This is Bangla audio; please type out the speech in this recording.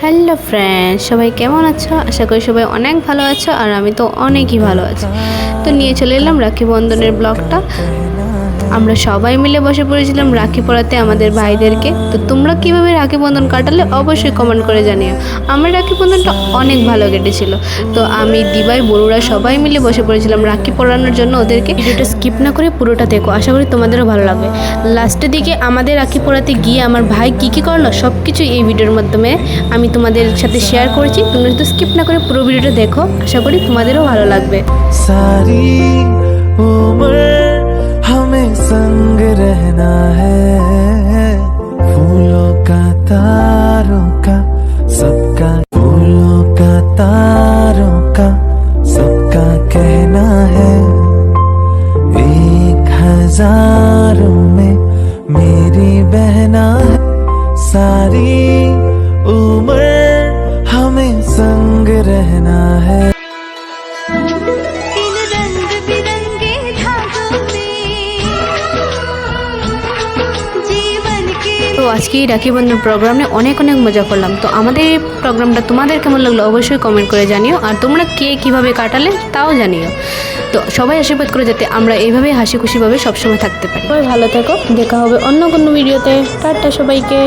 হ্যালো ফ্রেন্ডস, সবাই কেমন আছো? আশা করি সবাই অনেক ভালো আছো, আর আমি তো অনেকই ভালো আছি। তো নিয়ে চলে এলাম রাখি বন্ধনের ব্লগটা। আমরা সবাই মিলে বসে পড়েছিলাম রাখি পরাতে আমাদের ভাইদেরকে। তো তোমরা কিভাবে রাখি বন্ধন কাটালে অবশ্যই কমেন্ট করে জানিও। আমার রাখি বন্ধনটা অনেক ভালো কেটেছিল। তো আমি দিবাই বড়ুরা সবাই মিলে বসে পড়েছিলাম রাখি পরানোর জন্য ওদেরকে। ভিডিওটা স্কিপ না করে পুরোটা দেখো, আশা করি তোমাদেরও ভালো লাগবে। লাস্টের দিকে আমাদের রাখি পরাতে গিয়ে আমার ভাই কী কী করলো সব কিছু এই ভিডিওর মাধ্যমে আমি তোমাদের সাথে শেয়ার করেছি। তোমরা যদি স্কিপ না করে পুরো ভিডিওটা দেখো, আশা করি তোমাদেরও ভালো লাগবে। सारी उम्र हमें संग रहना है, फूलों का तारों का सबका, फूलों का तारों का सबका कहना है, 1000 में मेरी बहना है। सारी उम्र हमें संग रहना है। তো আজকে এই রাখি বন্ধন প্রোগ্রামে অনেক মজা করলাম। তো আমাদের এই প্রোগ্রামটা তোমাদের কেমন লাগলো অবশ্যই কমেন্ট করে জানিও, আর তোমরা কে কীভাবে কাটালে তাও জানিও। তো সবাই আশীর্বাদ করে যাতে আমরা এইভাবে হাসি খুশিভাবে সবসময় থাকতে পারি। সবাই ভালো থেকো, দেখা হবে অন্য কোনো ভিডিওতে। টাটা সবাইকে।